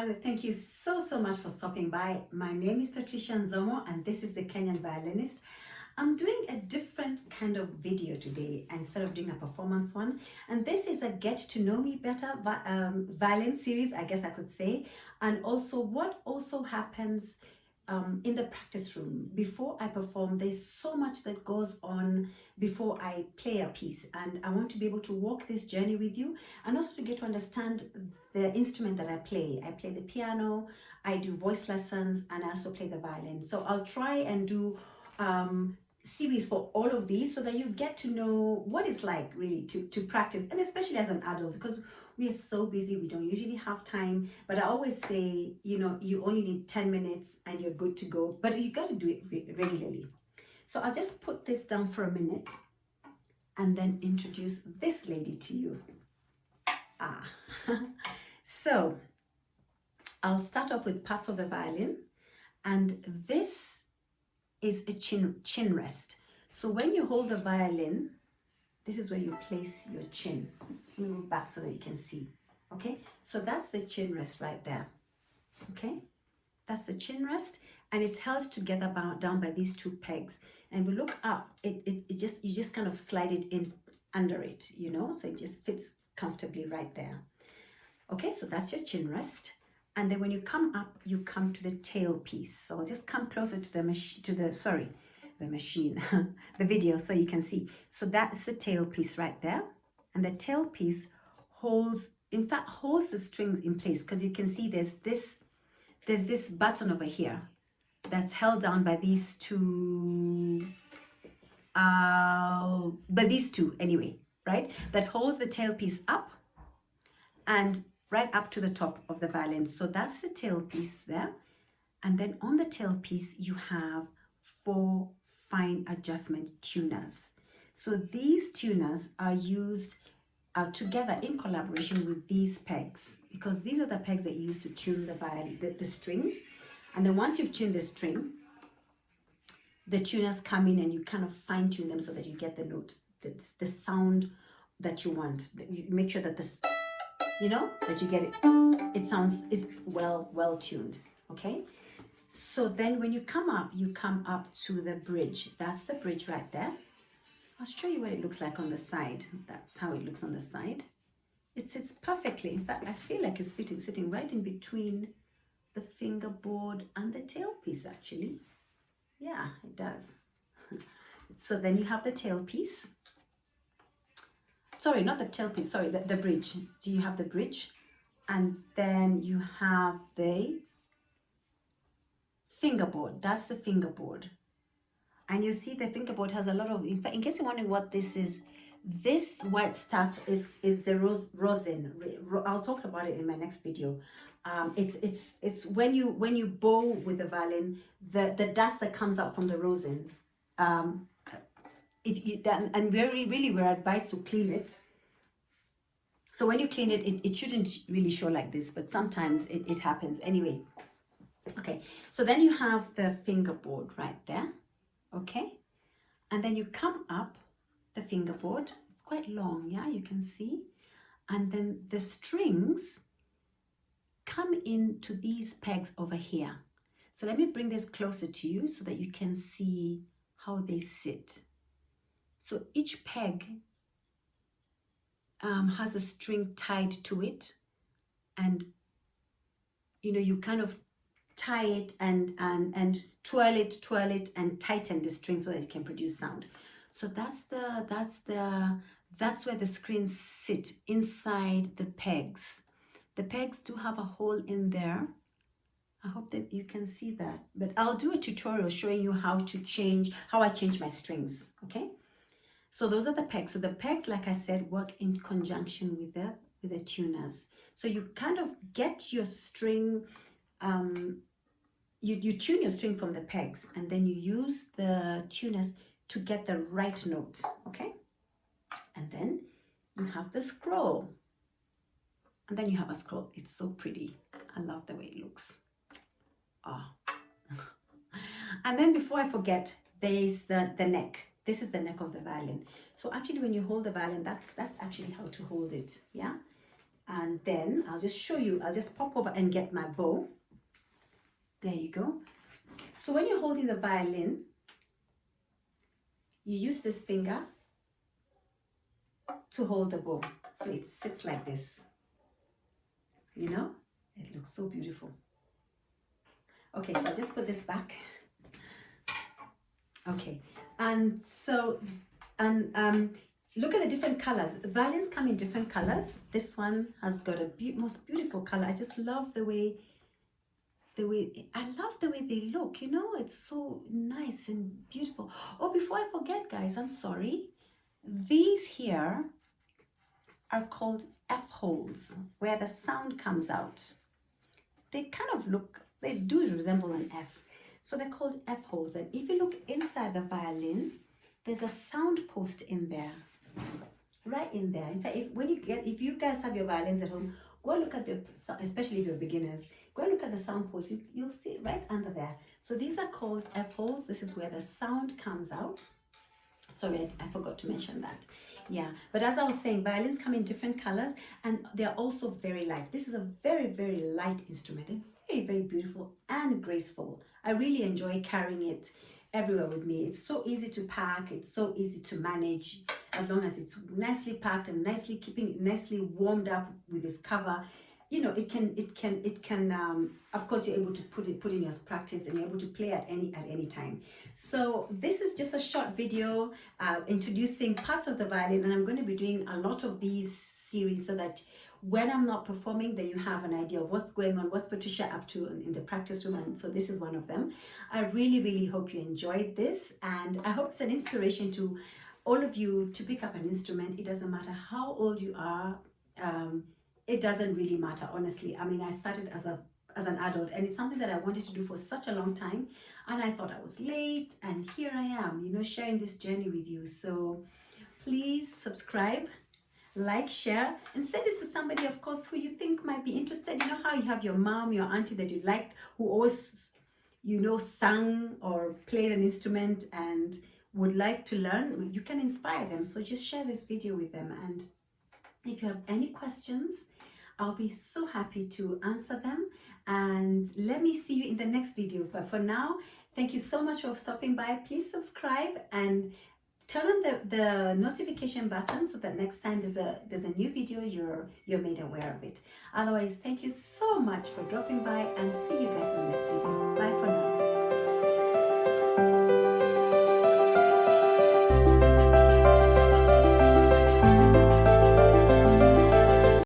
everyone. Thank you so much for stopping by. My name is Patricia Nzomo and this is the Kenyan violinist. I'm doing a different kind of video today instead of doing a performance one. And this is a get to know me better violin series, I guess I could say. And also what also happens in the practice room before I perform. There's so much that goes on before I play a piece, and I want to be able to walk this journey with you and also to get to understand the instrument that I play. I play the piano, I do voice lessons, and I also play the violin. So I'll try and do series for all of these so that you get to know what it's like really to practice, and especially as an adult, because we are so busy, we don't usually have time. But I always say, you know, you only need 10 minutes and you're good to go, but you got to do it regularly. So I'll just put this down for a minute and then introduce this lady to you. So I'll start off with parts of the violin, and this is a chin rest. So when you hold the violin, this is where you place your chin. Let me move back so that you can see. Okay, so that's the chin rest right there. Okay, that's the chin rest, and it's held together down by these two pegs. And we look up, you just kind of slide it in under it, you know, so it just fits comfortably right there. Okay, so that's your chin rest. And then when you come up, you come to the tail piece. So I'll just come closer to the the video, so you can see. So that's the tail piece right there. And the tail piece holds the strings in place, because you can see there's this button over here that's held down by these two, anyway, right? That holds the tail piece up and right up to the top of the violin. So that's the tail piece there. And then on the tail piece, you have 4 fine adjustment tuners. So these tuners are used together in collaboration with these pegs, because these are the pegs that you use to tune the violin, the strings. And then once you've tuned the string, the tuners come in and you kind of fine tune them so that you get the note, the sound that you want. You make sure that this, you know, that you get it. It's well tuned. Okay. So then when you come up to the bridge. That's the bridge right there. I'll show you what it looks like on the side. That's how it looks on the side. It sits perfectly. In fact, I feel like it's sitting right in between the fingerboard and the tailpiece, actually. Yeah, it does. So then you have the tailpiece. Sorry, not the tailpiece, sorry, the bridge. So you have the bridge, and then you have the fingerboard. That's the fingerboard. And you see the fingerboard has a lot of, in fact, in case you're wondering what this is, this white stuff is the rosin. I'll talk about it in my next video. It's when you bow with the violin, the dust that comes out from the rosin. And we're advised to clean it. So when you clean it, it shouldn't really show like this, but sometimes it happens anyway. Okay, so then you have the fingerboard right there. Okay, and then you come up the fingerboard. It's quite long, yeah, you can see. And then the strings come into these pegs over here. So let me bring this closer to you so that you can see how they sit. So each peg has a string tied to it, and you know, you kind of tie it and twirl it and tighten the string so that it can produce sound. So that's where the screens sit, inside the pegs. The pegs do have a hole in there. I hope that you can see that, but I'll do a tutorial showing you how I change my strings. Okay, so those are the pegs. So the pegs, like I said, work in conjunction with the tuners. So you kind of get your string, you tune your string from the pegs, and then you use the tuners to get the right note. Okay, and then you have the scroll, and then you have a scroll. It's so pretty. I love the way it looks. And then before I forget, there's the neck. This is the neck of the violin. So actually when you hold the violin, that's actually how to hold it. Yeah, And then I'll just show you, I'll just pop over and get my bow. There you go. So when you're holding the violin, you use this finger to hold the bow. So it sits like this. You know, it looks so beautiful. Okay, so I'll just put this back. Okay, and so, look at the different colors. Violins come in different colors. This one has got a most beautiful color. I just love the way I love the way they look, you know, it's so nice and beautiful. Oh, before I forget, guys, I'm sorry. These here are called F holes, where the sound comes out. They kind of look, they do resemble an F. So they're called F holes. And if you look inside the violin, there's a sound post in there, right in there. In fact, if you guys have your violins at home, go look at especially if you're beginners, go look at the sound post. You'll see it right under there. So these are called F holes. This is where the sound comes out. Sorry, I forgot to mention that. Yeah, but as I was saying, violins come in different colors and they're also very light. This is a very, very light instrument and very, very beautiful and graceful. I really enjoy carrying it everywhere with me. It's so easy to pack. It's so easy to manage as long as it's nicely packed and keeping it nicely warmed up with this cover. You know, it can of course you're able to put in your practice and you're able to play at any time. So this is just a short video introducing parts of the violin, and I'm going to be doing a lot of these series so that when I'm not performing, then you have an idea of what's going on, what's Patricia up to in the practice room. And so this is one of them. I really, really hope you enjoyed this, and I hope it's an inspiration to all of you to pick up an instrument. It doesn't matter how old you are. It doesn't really matter, honestly. I mean, I started as an adult, and it's something that I wanted to do for such a long time, and I thought I was late, and here I am, you know, sharing this journey with you. So please subscribe, like, share, and send this to somebody, of course, who you think might be interested. You know how you have your mom, your auntie that you like, who always, you know, sang or played an instrument and would like to learn. You can inspire them. So just share this video with them, and if you have any questions, I'll be so happy to answer them, and let me see you in the next video. But for now, thank you so much for stopping by. Please subscribe and turn on the notification button so that next time there's a new video, you're made aware of it. Otherwise, thank you so much for dropping by, and see you guys in the next video. Bye for now.